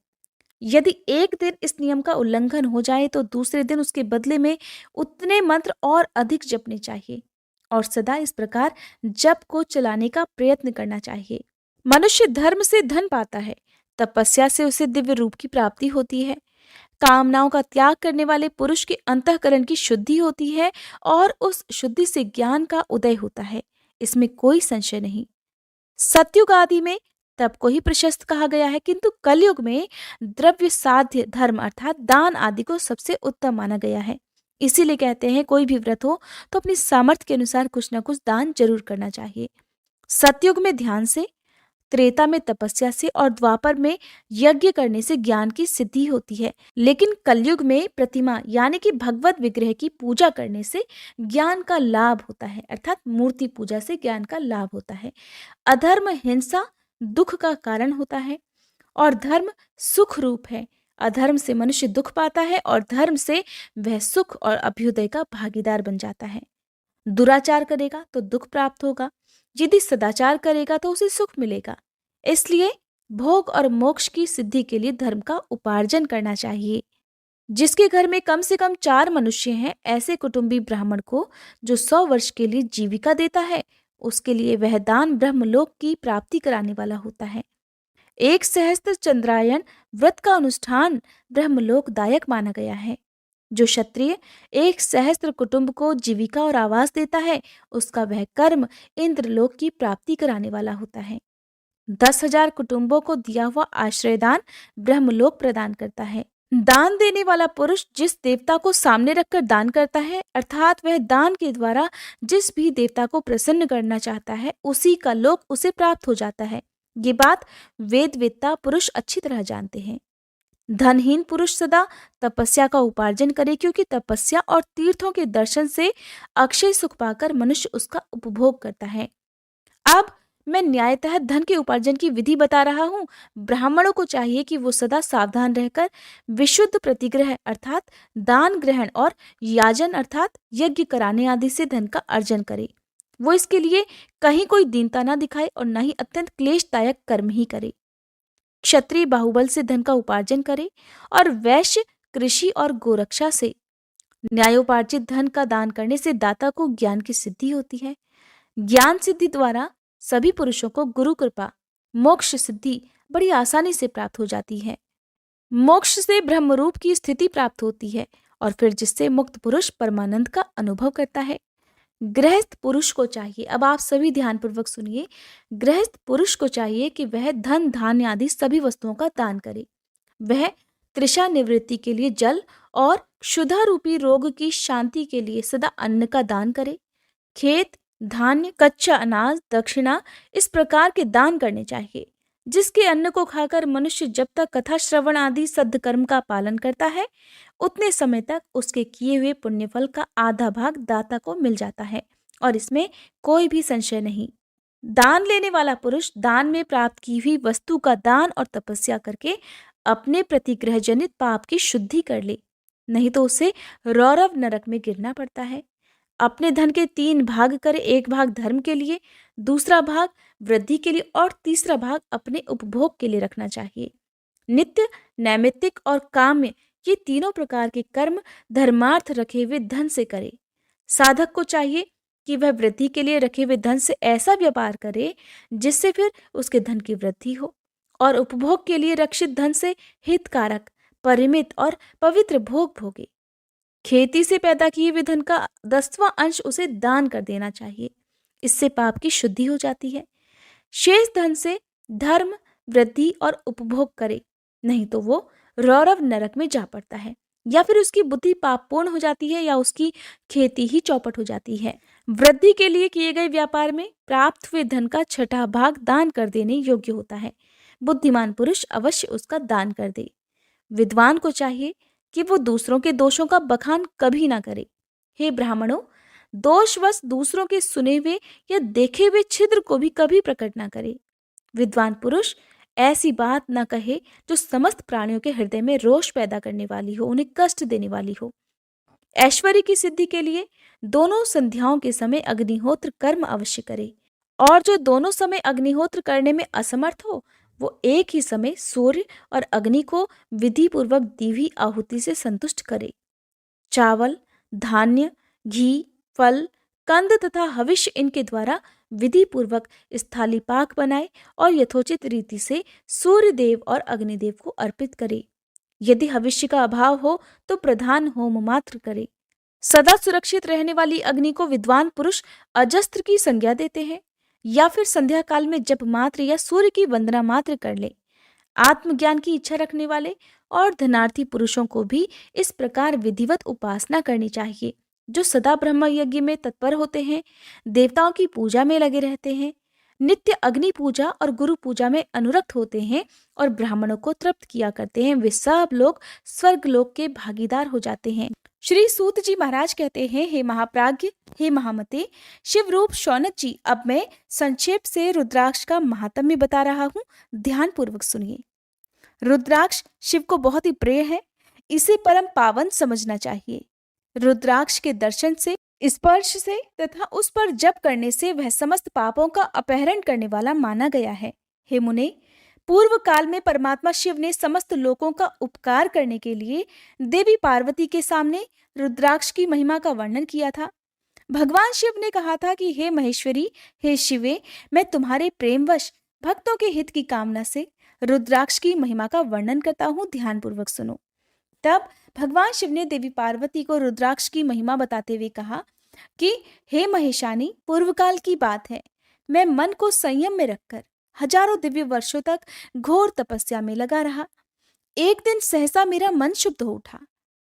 यदि एक दिन इस नियम का उल्लंघन हो जाए तो दूसरे दिन उसके बदले में उतने मंत्र और अधिक जपने चाहिए और सदा इस प्रकार जप को चलाने का प्रयत्न करना चाहिए। मनुष्य धर्म से धन पाता है, तपस्या से उसे दिव्य रूप की प्राप्ति होती है। कामनाओं का त्याग करने वाले पुरुष के अंतःकरण की शुद्धि होती है और उस शुद्धि से ज्ञान का उदय होता है, इसमें कोई संशय नहीं। सतयुग आदि में तप को ही प्रशस्त कहा गया है, किंतु कलयुग में द्रव्य साध्य धर्म अर्थात दान आदि को सबसे उत्तम माना गया है। इसीलिए कहते हैं कोई भी व्रत हो तो अपनी सामर्थ्य के अनुसार कुछ न कुछ दान जरूर करना चाहिए। सतयुग में ध्यान से, त्रेता में तपस्या से और द्वापर में यज्ञ करने से ज्ञान की सिद्धि होती है, लेकिन कलयुग में प्रतिमा यानी कि भगवत विग्रह की पूजा करने से ज्ञान का लाभ होता है, अर्थात मूर्ति पूजा से ज्ञान का लाभ होता है। अधर्म हिंसा दुख का कारण होता है और धर्म सुख रूप है। अधर्म से मनुष्य दुख पाता है और धर्म से वह सुख और अभ्युदय का भागीदार बन जाता है। दुराचार करेगा तो दुख प्राप्त होगा, यदि सदाचार करेगा तो उसे सुख मिलेगा। इसलिए भोग और मोक्ष की सिद्धि के लिए धर्म का उपार्जन करना चाहिए। जिसके घर में कम से कम 4 मनुष्य हैं, ऐसे कुटुंबी ब्राह्मण को जो 100 वर्ष के लिए जीविका देता है, उसके लिए वह दान ब्रह्मलोक की प्राप्ति कराने वाला होता है। 1 सहस्त्र चंद्रायन व्रत का अनुष्ठान ब्रह्मलोक दायक माना गया है। जो क्षत्रिय 1 सहस्त्र कुटुंब को जीविका और आवास देता है, उसका वह कर्म इंद्रलोक की प्राप्ति कराने वाला होता है। 10,000 कुटुंबों को दिया हुआ आश्रयदान ब्रह्मलोक प्रदान करता है। दान देने वाला पुरुष जिस देवता को सामने रखकर दान करता है, अर्थात वह दान के द्वारा जिस भी देवता को प्रसन्न करना चाहता है, उसी का लोक उसे प्राप्त हो जाता है। ये बात वेदवेत्ता पुरुष अच्छी तरह जानते हैं। धनहीन पुरुष सदा तपस्या का उपार्जन करे, क्योंकि तपस्या और तीर्थों के दर्शन से अक्षय सुख पाकर मनुष्य उसका उपभोग करता है। अब मैं न्यायतः धन के उपार्जन की विधि बता रहा हूँ। ब्राह्मणों को चाहिए कि वो सदा सावधान रहकर विशुद्ध प्रतिग्रह अर्थात दान ग्रहण और याजन अर्थात यज्ञ कराने आदि से धन का अर्जन करे। वो इसके लिए कहीं कोई दीनता न दिखाए और न ही अत्यंत क्लेशदायक कर्म ही करे। क्षत्रिय बाहुबल से धन का उपार्जन करे और वैश्य कृषि और गोरक्षा से। न्यायोपार्जित धन का दान करने से दाता को ज्ञान की सिद्धि होती है। ज्ञान सिद्धि द्वारा सभी पुरुषों को गुरु कृपा मोक्ष सिद्धि बड़ी आसानी से प्राप्त हो जाती है। मोक्ष से ब्रह्मरूप की स्थिति प्राप्त होती है और फिर जिससे मुक्त पुरुष परमानंद का अनुभव करता है। गृहस्थ पुरुष को चाहिए, अब आप सभी ध्यानपूर्वक सुनिए, गृहस्थ पुरुष को चाहिए कि वह धन धान्य आदि सभी वस्तुओं का दान करे। वह तृषा निवृत्ति के लिए जल और क्षुधा रूपी रोग की शांति के लिए सदा अन्न का दान करे। खेत, धान्य, कच्चा अनाज, दक्षिणा इस प्रकार के दान करने चाहिए, जिसके अन्न को खाकर मनुष्य जब तक कथा श्रवण आदि सद्कर्म का पालन करता है, उतने समय तक उसके किए हुए पुण्यफल का आधा भाग दाता को मिल जाता है, और इसमें कोई भी संशय नहीं। दान लेने वाला पुरुष दान में प्राप्त की हुई वस्तु का दान और तपस्या करके अपने प्रतिग्रह जनित पाप की शुद्धि कर ले, नहीं तो उसे रौरव नरक में गिरना पड़ता है। अपने धन के 3 भाग करे, 1 भाग धर्म के लिए, दूसरा भाग वृद्धि के लिए और तीसरा भाग अपने उपभोग के लिए रखना चाहिए। नित्य, नैमित्तिक और काम्य ये तीनों प्रकार के कर्म धर्मार्थ रखे हुए धन से करे। साधक को चाहिए कि वह वृद्धि के लिए रखे हुए धन से ऐसा व्यापार करे जिससे फिर उसके धन की वृद्धि हो, और उपभोग के लिए रक्षित धन से हितकारक, परिमित और पवित्र भोग भोगे। खेती से पैदा किए हुए धन का 10वां अंश उसे दान कर देना चाहिए, इससे पाप की शुद्धि हो जाती है। शेष धन से धर्म, वृद्धि और उपभोग करे, नहीं तो वो रौरव नरक में जा पड़ता है, या फिर उसकी बुद्धि पापपूर्ण हो जाती है, या उसकी खेती ही चौपट हो जाती है। वृद्धि के लिए किए गए व्यापार में प्राप्त हुए धन का 6ठा भाग दान कर देने योग्य होता है। बुद्धिमान पुरुष अवश्य उसका दान कर दे। विद्वान को चाहिए कि वो दूसरों के दोषों का बखान कभी ना करे। हे ब्राह्मणों, दोषवश दूसरों के सुने हुए या देखे हुए छिद्र को भी कभी प्रकट ना करे। विद्वान पुरुष ऐसी बात न कहे जो समस्त प्राणियों के हृदय में रोष पैदा करने वाली हो, उन्हें कष्ट देने वाली हो। ऐश्वर्य की सिद्धि के लिए दोनों संध्याओं के समय अग्निहोत्र कर्म अवश्य करे, और जो दोनों समय अग्निहोत्र करने में असमर्थ हो, वो एक ही समय सूर्य और अग्नि को विधि पूर्वक दी हुई आहुति से संतुष्ट करे। चावल, धान्य, घी, फल, कंद तथा हविष्य इनके द्वारा विधि पूर्वक स्थाली पाक बनाए और यथोचित रीति से सूर्य देव और अग्निदेव को अर्पित करे। यदि हविष्य का अभाव हो तो प्रधान होम मात्र करे। सदा सुरक्षित रहने वाली अग्नि को विद्वान पुरुष अजस्त्र की संज्ञा देते हैं, या फिर संध्या काल में जप मात्र या सूर्य की वंदना मात्र कर ले। आत्मज्ञान की इच्छा रखने वाले और धनार्थी पुरुषों को भी इस प्रकार विधिवत उपासना करनी चाहिए, जो सदा ब्रह्म यज्ञ में तत्पर होते हैं, देवताओं की पूजा में लगे रहते हैं, नित्य अग्नि पूजा और गुरु पूजा में अनुरक्त होते हैं और ब्राह्मणों को तृप्त किया करते हैं। वे सब लोग स्वर्ग लोक के भागीदार हो जाते हैं। श्री सूत जी महाराज कहते हैं, हे महाप्राज्ञ, हे महामते, शिवरूप शौनक जी, अब मैं संक्षेप से रुद्राक्ष का महात्म्य बता रहा हूँ, ध्यान पूर्वक सुनिए। रुद्राक्ष शिव को बहुत ही प्रिय है, इसे परम पावन समझना चाहिए। रुद्राक्ष के दर्शन से, स्पर्श से तथा उस पर जप करने से वह समस्त पापों का अपहरण करने वाला माना गया है। हे मुने, पूर्व काल में परमात्मा शिव ने समस्त लोगों का उपकार करने के लिए देवी पार्वती के सामने रुद्राक्ष की महिमा का वर्णन किया था। भगवान शिव ने कहा था कि हे महेश्वरी, हे शिवे, मैं तुम्हारे प्रेमवश भक्तों के हित की कामना से रुद्राक्ष की महिमा का वर्णन करता हूँ, ध्यानपूर्वक सुनो। तब भगवान शिव ने देवी पार्वती को रुद्राक्ष की महिमा बताते हुए कहा कि हे महेशानी, पूर्वकाल की बात है, मैं मन को संयम में रखकर हजारों दिव्य वर्षों तक घोर तपस्या में लगा रहा। एक दिन सहसा मेरा मन शुद्ध हो उठा।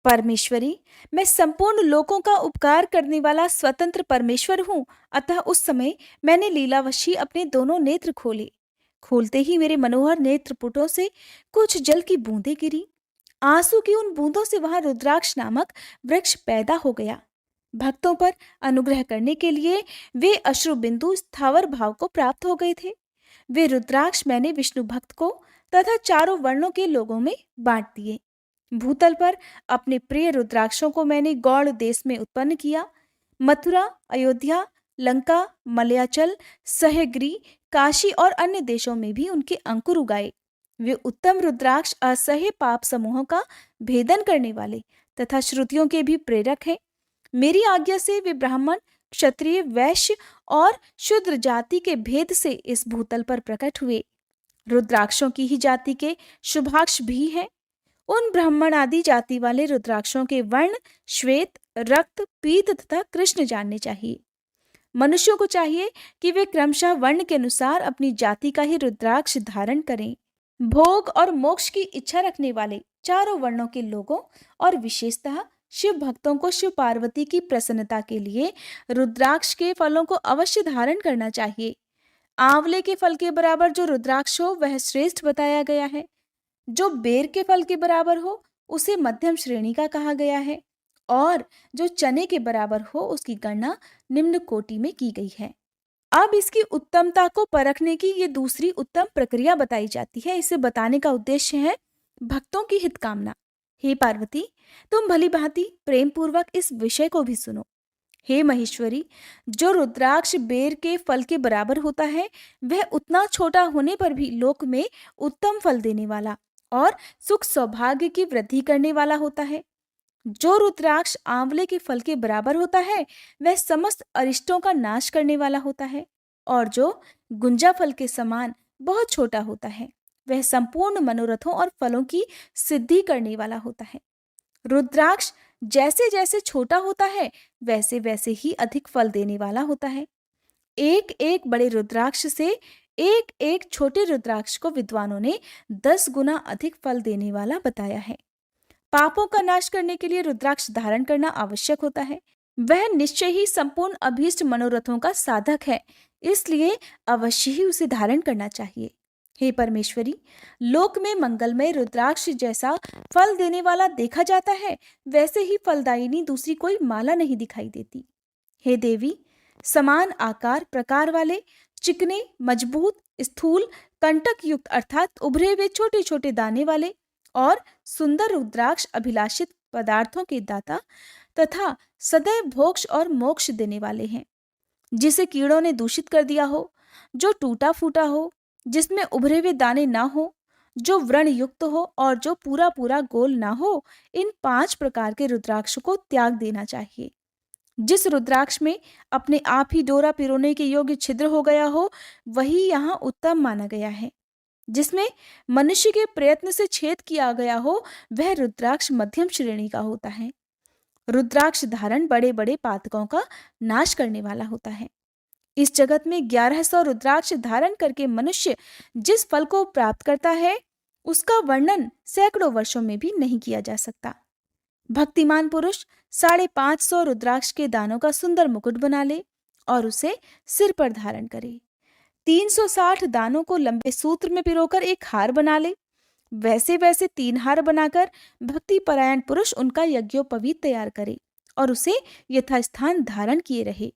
परमेश्वरी, मैं संपूर्ण लोकों का उपकार करने वाला स्वतंत्र परमेश्वर हूँ, अतः उस समय मैंने लीलावशी अपने दोनों नेत्र खोले। खोलते ही मेरे मनोहर नेत्रपुटों से कुछ जल की बूंदें गिरी। आंसू की उन बूंदों से वहां रुद्राक्ष नामक वृक्ष पैदा हो गया। भक्तों पर अनुग्रह करने के लिए वे अश्रु बिंदु स्थावर भाव को प्राप्त हो गए थे। वे रुद्राक्ष मैंने विष्णु भक्त को तथा चारों वर्णों के लोगों में बांट दिए। भूतल पर अपने प्रिय रुद्राक्षों को मैंने गौड़ देश में उत्पन्न किया। मथुरा, अयोध्या, लंका, मलयाचल, सहगिरी, काशी और अन्य देशों में भी उनके अंकुर उगाए। वे उत्तम रुद्राक्ष असह्य पाप समूहों का भेदन करने वाले तथा श्रुतियों के भी प्रेरक हैं। मेरी आज्ञा से वे ब्राह्मण, क्षत्रिय, वैश्य और शूद्र जाति के भेद से इस भूतल पर प्रकट हुए। रुद्राक्षों की ही जाति के शुभाक्ष भी हैं। उन ब्राह्मण आदि जाति वाले रुद्राक्षों के वर्ण श्वेत, रक्त, पीत तथा कृष्ण जानने चाहिए। मनुष्यों को चाहिए कि वे क्रमशः वर्ण के अनुसार अपनी जाति का ही रुद्राक्ष धारण करें। भोग और मोक्ष की इच्छा रखने वाले चारों वर्णों के लोगों और विशेषतः शिव भक्तों को शिव पार्वती की प्रसन्नता के लिए रुद्राक्ष के फलों को अवश्य धारण करना चाहिए। आंवले के फल के बराबर जो रुद्राक्ष हो वह श्रेष्ठ बताया गया है। जो बेर के फल के बराबर हो उसे मध्यम श्रेणी का कहा गया है, और जो चने के बराबर हो उसकी गणना निम्न कोटि में की गई है। अब इसकी उत्तमता को परखने की ये दूसरी उत्तम प्रक्रिया बताई जाती है। इसे बताने का उद्देश्य है भक्तों की हित कामना। हे पार्वती, तुम भली भांति प्रेम पूर्वक इस विषय को भी सुनो। हे महेश्वरी, जो रुद्राक्ष बेर के फल के बराबर होता है वह उतना छोटा होने पर भी लोक में उत्तम फल देने वाला और सुख सौभाग्य की वृद्धि करने वाला होता है। जो रुद्राक्ष आंवले के फल के बराबर होता है वह समस्त अरिष्टों का नाश करने वाला होता है, और जो गुंजा फल के समान बहुत छोटा होता है वह संपूर्ण मनोरथों और फलों की सिद्धि करने वाला होता है। रुद्राक्ष जैसे जैसे छोटा होता है वैसे वैसे ही अधिक फल देने वाला होता है। एक एक बड़े रुद्राक्ष से एक एक छोटे रुद्राक्ष को विद्वानों ने 10 गुना अधिक फल देने वाला बताया है। पापों का नाश करने के लिए रुद्राक्ष धारण करना आवश्यक होता है। वह निश्चय ही संपूर्ण अभीष्ट मनोरथों का साधक है, इसलिए अवश्य ही उसे धारण करना चाहिए। हे परमेश्वरी, लोक में मंगलमय रुद्राक्ष जैसा फल देने वाला देखा जाता है वैसे ही फलदायिनी दूसरी कोई माला नहीं दिखाई देती। हे देवी, समान आकार प्रकार वाले चिकने, मजबूत, स्थूल, कंटक युक्त अर्थात उभरे हुए छोटे छोटे दाने वाले और सुंदर रुद्राक्ष अभिलाषित पदार्थों के दाता तथा सदैव भोक्ष और मोक्ष देने वाले हैं। जिसे कीड़ों ने दूषित कर दिया हो, जो टूटा फूटा हो, जिसमें उभरे हुए दाने ना हो, जो व्रण युक्त हो और जो पूरा पूरा गोल ना हो, इन 5 प्रकार के रुद्राक्ष को त्याग देना चाहिए। जिस रुद्राक्ष में अपने आप ही डोरा पिरोने के योग्य छिद्र हो गया हो वही यहाँ उत्तम माना गया है। जिसमें मनुष्य के प्रयत्न से छेद किया गया हो वह रुद्राक्ष मध्यम श्रेणी का होता है। रुद्राक्ष धारण बड़े बड़े पातकों का नाश करने वाला होता है। इस जगत में 1100 रुद्राक्ष धारण करके मनुष्य जिस फल को प्राप्त करता है उसका वर्णन सैकड़ों वर्षों में भी नहीं किया जा सकता। भक्तिमान पुरुष 550 रुद्राक्ष के दानों का सुंदर मुकुट बना ले और उसे सिर पर धारण करे। 360 दानों को लंबे सूत्र में पिरोकर एक हार बना ले। वैसे वैसे 3 हार बनाकर भक्ति परायण पुरुष उनका यज्ञोपवीत तैयार करे और उसे यथास्थान धारण किए रहे।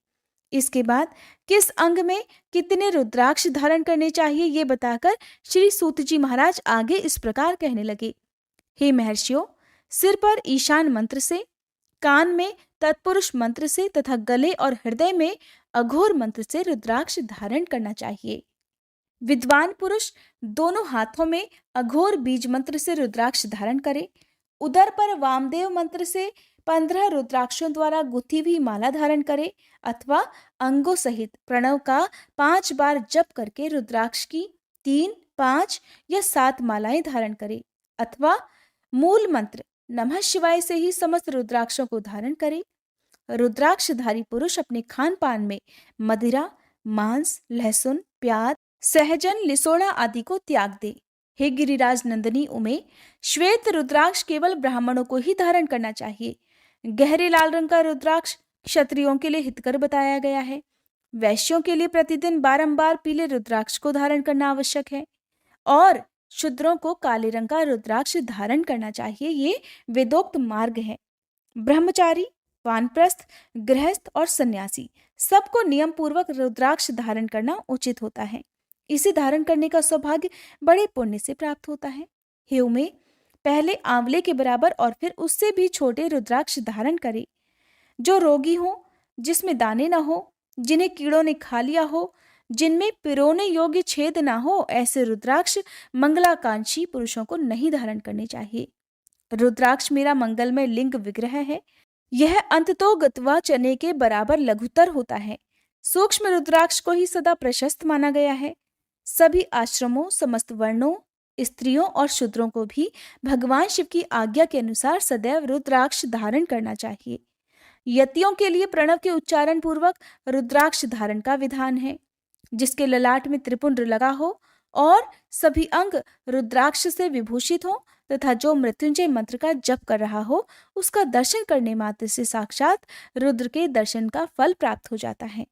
इसके बाद किस अंग में कितने रुद्राक्ष धारण करने चाहिए ये बताकर श्री सूत जी महाराज आगे इस प्रकार कहने लगे। हे महर्षियों, सिर पर ईशान मंत्र से, कान में तत्पुरुष मंत्र से तथा गले और हृदय में अघोर मंत्र से रुद्राक्ष धारण करना चाहिए। विद्वान पुरुष दोनों हाथों में अघोर बीज मंत्र से रुद्राक्ष धारण करे। उदर पर वामदेव मंत्र से 15 रुद्राक्षों द्वारा गुथी हुई माला धारण करे अथवा अंगों सहित प्रणव का 5 बार जप करके रुद्राक्ष की 3, 5 या 7 मालाएं धारण करे अथवा मूल मंत्र नमः शिवाय से ही समस्त रुद्राक्षों को धारण करे। रुद्राक्षधारी पुरुष अपने खान पान में मदिरा, मांस, लहसुन, प्याज, सहजन, लिसोड़ा आदि को त्याग दे। हे गिरिराज नंदिनी उमे, श्वेत रुद्राक्ष केवल ब्राह्मणों को ही धारण करना चाहिए। गहरे लाल रंग का रुद्राक्ष क्षत्रियों के लिए हितकर बताया गया है। वैश्यों के लिए प्रतिदिन बारंबार पीले रुद्राक्ष को धारण करना आवश्यक है और शूद्रों को काले रंग का रुद्राक्ष धारण करना चाहिए। ये वेदोक्त मार्ग है। ब्रह्मचारी, वानप्रस्थ, गृहस्थ और सन्यासी सबको नियम पूर्वक रुद्राक्ष धारण करना उचित होता है। इसे धारण करने का सौभाग्य बड़े पुण्य से प्राप्त होता है। हे उमे, पहले आंवले के बराबर और फिर उससे भी छोटे रुद्राक्ष धारण करे। जो रोगी हो, जिसमें दाने न हो, जिन्हें कीड़ों ने खा लिया हो, जिनमें पिरोने योग्य छेद ना हो, ऐसे रुद्राक्ष मंगलाकांक्षी पुरुषों को नहीं धारण करने चाहिए। रुद्राक्ष मेरा मंगलमय लिंग विग्रह है। यह अंततो गत्वा चने के बराबर लघुतर होता है। सूक्ष्म रुद्राक्ष को ही सदा प्रशस्त माना गया है। सभी आश्रमों, समस्त वर्णों, स्त्रियों और शूद्रों को भी भगवान शिव की आज्ञा के अनुसार सदैव रुद्राक्ष धारण करना चाहिए। यतियों के लिए प्रणव के उच्चारण पूर्वक रुद्राक्ष धारण का विधान है। जिसके ललाट में त्रिपुंड लगा हो और सभी अंग रुद्राक्ष से विभूषित हो, तथा जो मृत्युंजय मंत्र का जप कर रहा हो उसका दर्शन करने मात्र से साक्षात रुद्र के दर्शन का फल प्राप्त हो जाता है।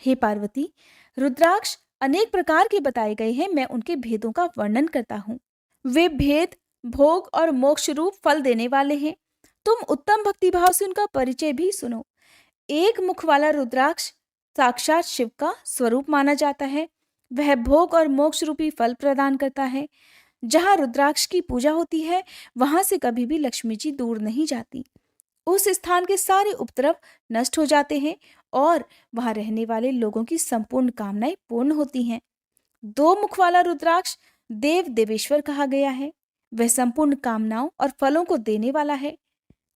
हे पार्वती, रुद्राक्ष अनेक प्रकार के बताए गए हैं, मैं उनके भेदों का वर्णन करता हूँ। वे भेद भोग और मोक्ष रूप फल देने वाले हैं। तुम उत्तम भक्ति भाव से उनका परिचय भी सुनो। एक मुख वाला रुद्राक्ष साक्षात शिव का स्वरूप माना जाता है। वह भोग और मोक्ष रूपी फल प्रदान करता है। जहाँ रुद्राक्ष की पूजा होती है वहां से कभी भी लक्ष्मी जी दूर नहीं जाती। उस स्थान के सारे उपद्रव नष्ट हो जाते हैं और वहां रहने वाले लोगों की संपूर्ण कामनाएं पूर्ण होती हैं। दो मुख वाला रुद्राक्ष देव देवेश्वर कहा गया है। वह संपूर्ण कामनाओं और फलों को देने वाला है।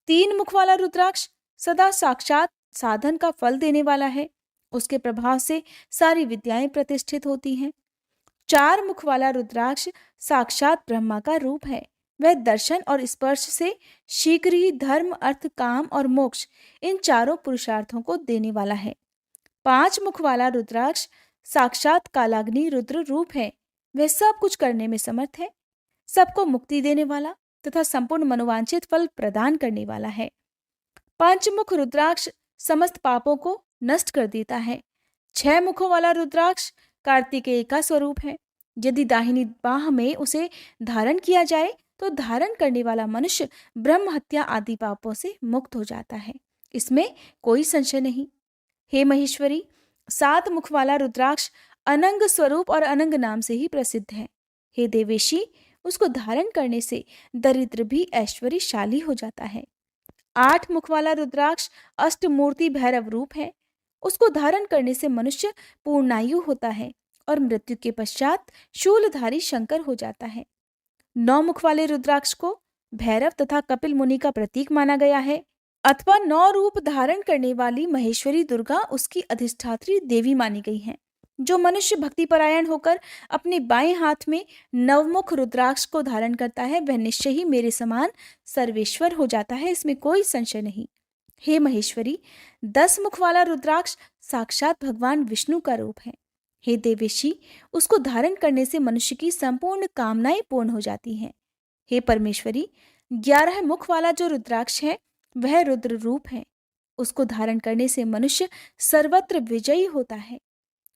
तीन मुख वाला रुद्राक्ष सदा साक्षात साधन का फल देने वाला है। उसके प्रभाव से सारी विद्याएं प्रतिष्ठित होती हैं। चार मुख वाला रुद्राक्ष साक्षात ब्रह्मा का रूप है। वह दर्शन और स्पर्श से शीघ्र ही धर्म अर्थ काम और मोक्ष इन चारों पुरुषार्थों को देने वाला है। पांच मुख वाला रुद्राक्ष साक्षात कालाग्नि रुद्र रूप है। वह सब कुछ करने में समर्थ है, सबको मुक्ति देने वाला तथा संपूर्ण मनोवांछित फल प्रदान करने वाला है। पंचमुख रुद्राक्ष समस्त पापों को नष्ट कर देता है। छह मुखों वाला रुद्राक्ष कार्तिकेय का स्वरूप है। यदि दाहिनी बाह में उसे धारण किया जाए तो धारण करने वाला मनुष्य ब्रह्म हत्या आदि पापों से मुक्त हो जाता है, इसमें कोई संशय नहीं। हे महेश्वरी, सात मुख वाला रुद्राक्ष अनंग स्वरूप और अनंग नाम से ही प्रसिद्ध है। हे देवेशी, उसको धारण करने से दरिद्र भी ऐश्वर्यशाली हो जाता है। आठ मुख वाला रुद्राक्ष अष्टमूर्ति भैरव रूप है। उसको धारण करने से मनुष्य पूर्णायु होता है और मृत्यु के पश्चात शूलधारी शंकर हो जाता है। नौ मुख वाले रुद्राक्ष को भैरव तथा कपिल मुनि का प्रतीक माना गया है, अथवा नौ रूप धारण करने वाली महेश्वरी दुर्गा उसकी अधिष्ठात्री देवी मानी गई है। जो मनुष्य भक्ति परायण होकर अपने बाएं हाथ में नवमुख रुद्राक्ष को धारण करता है वह निश्चय ही मेरे समान सर्वेश्वर हो जाता है, इसमें कोई संशय नहीं। हे महेश्वरी, 10 मुख वाला रुद्राक्ष साक्षात भगवान विष्णु का रूप है। हे देवेशी, उसको धारण करने से मनुष्य की संपूर्ण कामनाएं पूर्ण हो जाती हैं। हे परमेश्वरी, 11 मुख वाला जो रुद्राक्ष है वह रुद्र रूप है। उसको धारण करने से मनुष्य सर्वत्र विजयी होता है।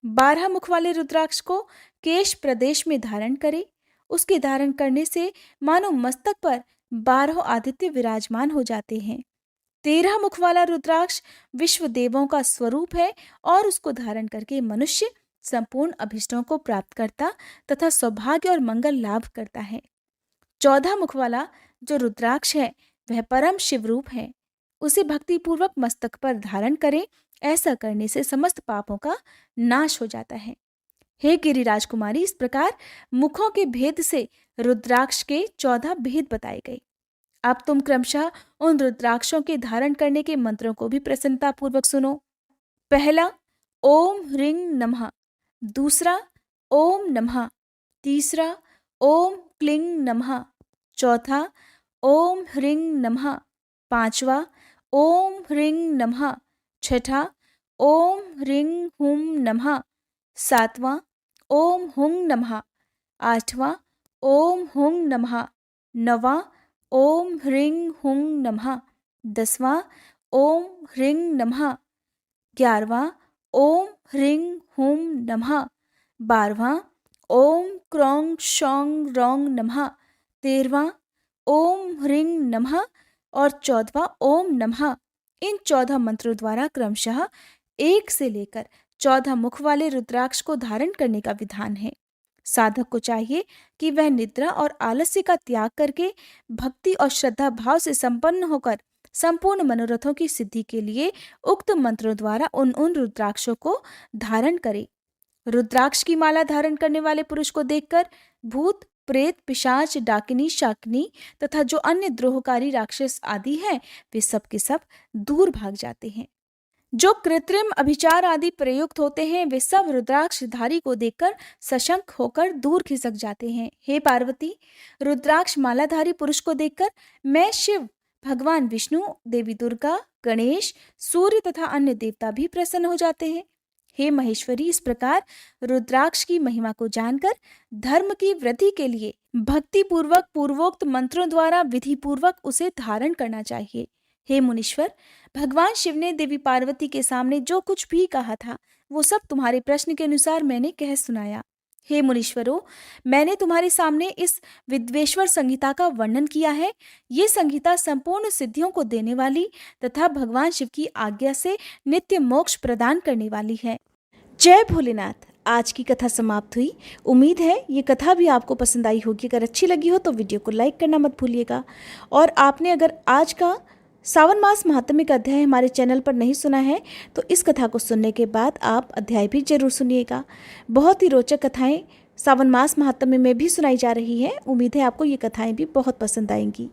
12 मुख वाले रुद्राक्ष को केश प्रदेश में धारण करे। उसके धारण करने से मानो मस्तक पर 12 आदित्य विराजमान हो जाते हैं। 13 मुख वाला रुद्राक्ष विश्व देवों का स्वरूप है और उसको धारण करके मनुष्य संपूर्ण अभिष्टों को प्राप्त करता तथा सौभाग्य और मंगल लाभ करता है। 14 मुख वाला जो रुद्राक्ष है वह परम शिव रूप है। उसे भक्ति पूर्वक मस्तक पर धारण करें, ऐसा करने से समस्त पापों का नाश हो जाता है। हे गिरिराज कुमारी, इस प्रकार मुखों के भेद से रुद्राक्ष के 14 भेद बताए गए। अब तुम क्रमशः उन रुद्राक्षों के धारण करने के मंत्रों को भी प्रसन्नता पूर्वक सुनो। पहला ओम ह्रीं नमः, दूसरा ओम नमः, तीसरा ओम क्लीं नमः, चौथा ओम ह्रीं नमः, पांचवा ओम ह्रीं नमः, छठा ओम ह्रीं हुं नमः, सातवां ओम हुं नमः, आठवां ओम हुं नमः, नौवां ओम ह्रीं हुं नमः, 10वां ओम ह्रीं नमः, 11वां ओम ह्रीं हुं नमः, 12वां ओम क्रों शौं रौं नमः, 13वां ओम ह्रीं नमः और 14वां ओम नमः। इन 14 मंत्रों द्वारा क्रमशः 1 से लेकर 14 मुख वाले रुद्राक्ष को धारण करने का विधान है। साधक को चाहिए कि वह निद्रा और आलस्य का त्याग करके भक्ति और श्रद्धा भाव से संपन्न होकर संपूर्ण मनोरथों की सिद्धि के लिए उक्त मंत्रों द्वारा उन रुद्राक्षों को धारण करे। रुद्राक्ष की माला धारण करने वाले पुरुष को देखकर भूत प्रेत पिशाच डाकिनी शाकिनी तथा जो अन्य द्रोहकारी राक्षस आदि हैं वे सब के सब दूर भाग जाते हैं। जो कृत्रिम अभिचार आदि प्रयुक्त होते हैं वे सब रुद्राक्षधारी को देखकर सशंक होकर दूर खिसक जाते हैं। हे पार्वती, रुद्राक्ष मालाधारी पुरुष को देखकर मैं शिव, भगवान विष्णु, देवी दुर्गा, गणेश, सूर्य तथा अन्य देवता भी प्रसन्न हो जाते हैं। हे महेश्वरी, इस प्रकार रुद्राक्ष की महिमा को जानकर धर्म की वृद्धि के लिए भक्ति पूर्वक पूर्वोक्त मंत्रों द्वारा विधि पूर्वक उसे धारण करना चाहिए। हे मुनीश्वर, भगवान शिव ने देवी पार्वती के सामने जो कुछ भी कहा था वो सब तुम्हारे प्रश्न के अनुसार मैंने कह सुनाया। हे मुनीश्वरों, मैंने तुम्हारे सामने इस विद्वेश्वर संहिता का वर्णन किया है। ये संहिता संपूर्ण सिद्धियों को देने वाली तथा भगवान शिव की आज्ञा से नित्य मोक्ष प्रदान करने वाली है। जय भोलेनाथ। आज की कथा समाप्त हुई। उम्मीद है ये कथा भी आपको पसंद आई होगी। अगर अच्छी लगी हो तो वीडियो को लाइक करना मत भूलिएगा। और आपने अगर आज का सावन मास महात्म्य का अध्याय हमारे चैनल पर नहीं सुना है तो इस कथा को सुनने के बाद आप अध्याय भी जरूर सुनिएगा। बहुत ही रोचक कथाएं सावन मास महात्म्य में भी सुनाई जा रही है। उम्मीद है आपको ये कथाएं भी बहुत पसंद आएंगी।